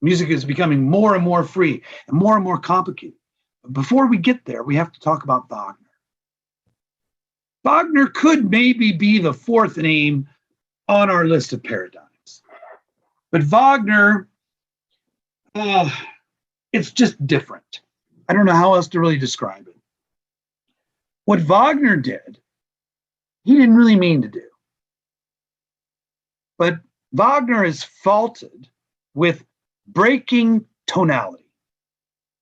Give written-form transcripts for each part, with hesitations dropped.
Music is becoming more and more free and more complicated. But before we get there, we have to talk about Wagner. Wagner could maybe be the fourth name on our list of paradigms. But Wagner, it's just different. I don't know how else to really describe it. What Wagner did, he didn't really mean to do. But Wagner is faulted with breaking tonality.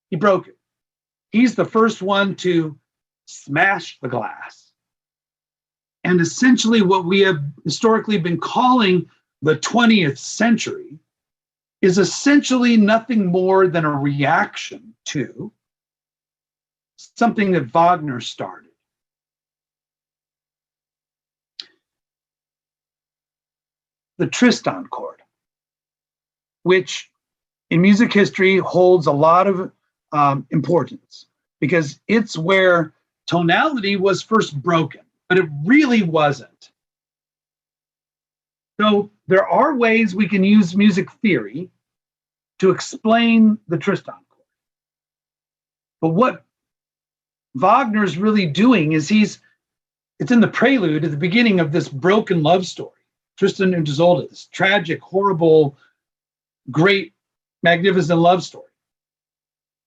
He broke it. He's the first one to smash the glass. And essentially what we have historically been calling the 20th century is essentially nothing more than a reaction to something that Wagner started. The Tristan Chord, which in music history holds a lot of importance because it's where tonality was first broken, but it really wasn't. So there are ways we can use music theory to explain the Tristan Chord. But what Wagner's really doing is it's in the prelude at the beginning of this broken love story. Tristan and Isolde, this tragic, horrible, great, magnificent love story.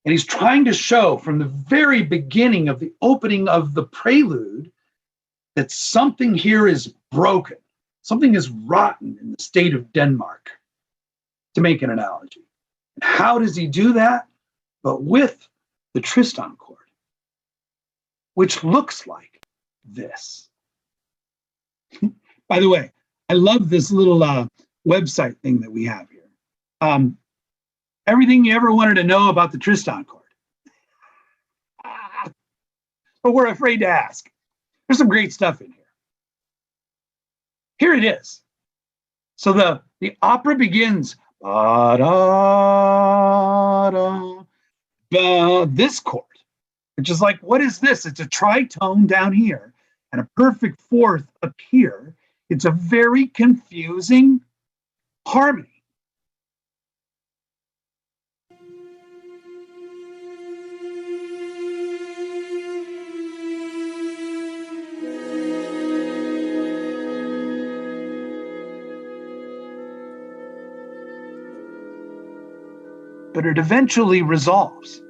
And he's trying to show from the very beginning of the opening of the prelude that something here is broken. Something is rotten in the state of Denmark, to make an analogy. And how does he do that? But with the Tristan Chord, which looks like this. By the way, I love this little website thing that we have here. Everything you ever wanted to know about the Tristan Chord. But we're afraid to ask. There's some great stuff in here. Here it is. So the opera begins. This chord, which is like, what is this? It's a tritone down here and a perfect fourth up here. It's a very confusing harmony. But it eventually resolves.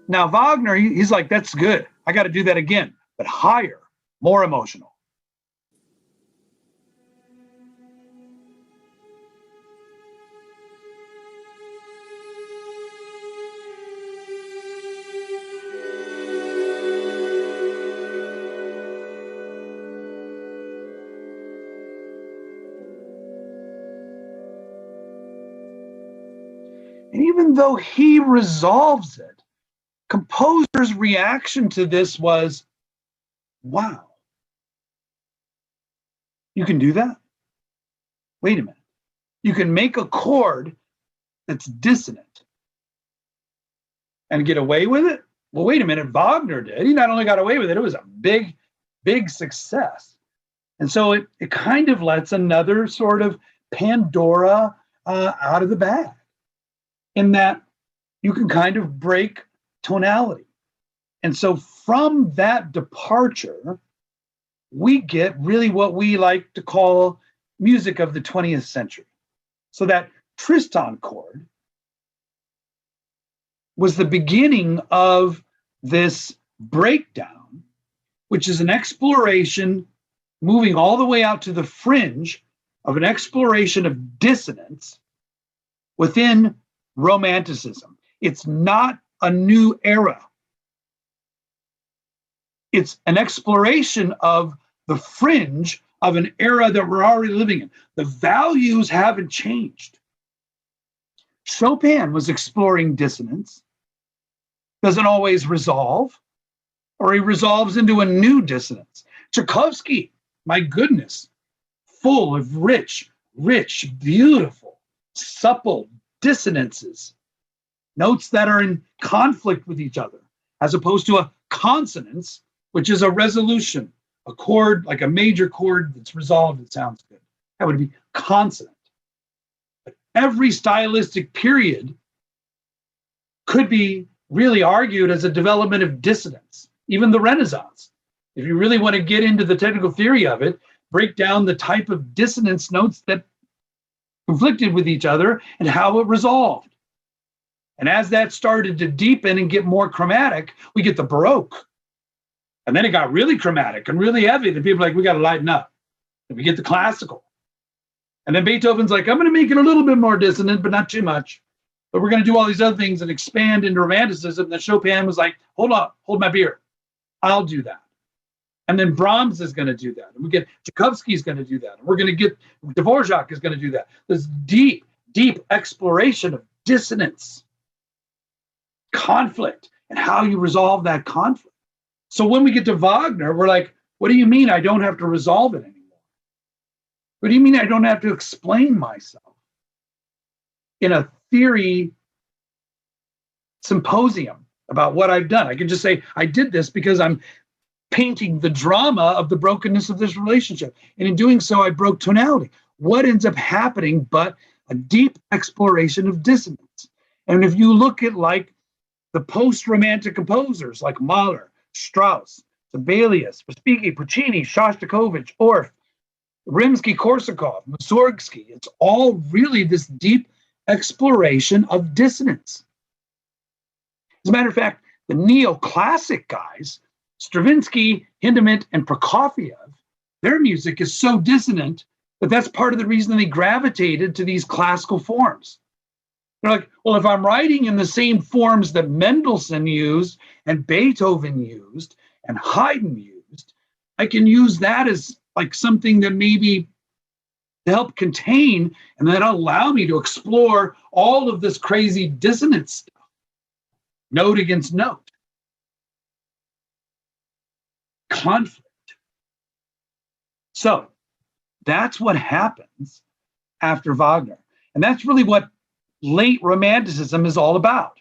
Now, Wagner, he's like, that's good. I got to do that again, but higher, more emotional. And even though he resolves it, composer's reaction to this was, wow, you can do that? Wait a minute. You can make a chord that's dissonant and get away with it? Well, wait a minute, Wagner did. He not only got away with it, it was a big, big success. And so it kind of lets another sort of Pandora out of the bag, in that you can kind of break tonality. And so from that departure, we get really what we like to call music of the 20th century. So that Tristan Chord was the beginning of this breakdown, which is an exploration moving all the way out to the fringe of an exploration of dissonance within Romanticism. It's not a new era. It's an exploration of the fringe of an era that we're already living in. The values haven't changed. Chopin was exploring dissonance. Doesn't always resolve, or he resolves into a new dissonance. Tchaikovsky, my goodness, full of rich, beautiful, supple dissonances, notes that are in conflict with each other, as opposed to a consonance, which is a resolution, a chord, like a major chord that's resolved, it sounds good. That would be consonant. But every stylistic period could be really argued as a development of dissonance, even the Renaissance. If you really want to get into the technical theory of it, break down the type of dissonance notes that conflicted with each other and how it resolved. And as that started to deepen and get more chromatic, we get the Baroque. And then it got really chromatic and really heavy. And people are like, we got to lighten up. And we get the classical. And then Beethoven's like, I'm going to make it a little bit more dissonant, but not too much. But we're going to do all these other things and expand into Romanticism. And then Chopin was like, hold on, hold my beer. I'll do that. And then Brahms is going to do that. And we get Tchaikovsky is going to do that. And we're going to get Dvorak is going to do that. This deep, deep exploration of dissonance, conflict, and how you resolve that conflict. So when we get to Wagner, we're like, what do you mean I don't have to resolve it anymore? What do you mean I don't have to explain myself in a theory symposium about what I've done? I can just say, I did this because I'm painting the drama of the brokenness of this relationship. And in doing so, I broke tonality. What ends up happening but a deep exploration of dissonance? And if you look at like the post-romantic composers like Mahler, Strauss, Sibelius, Respighi, Puccini, Shostakovich, Orff, Rimsky-Korsakov, Mussorgsky, it's all really this deep exploration of dissonance. As a matter of fact, the neoclassic guys, Stravinsky, Hindemith, and Prokofiev, their music is so dissonant that that's part of the reason they gravitated to these classical forms. They're like, well, if I'm writing in the same forms that Mendelssohn used and Beethoven used and Haydn used, I can use that as like something that maybe to help contain and then allow me to explore all of this crazy dissonance stuff, note against note, conflict. So that's what happens after Wagner. And that's really what late Romanticism is all about.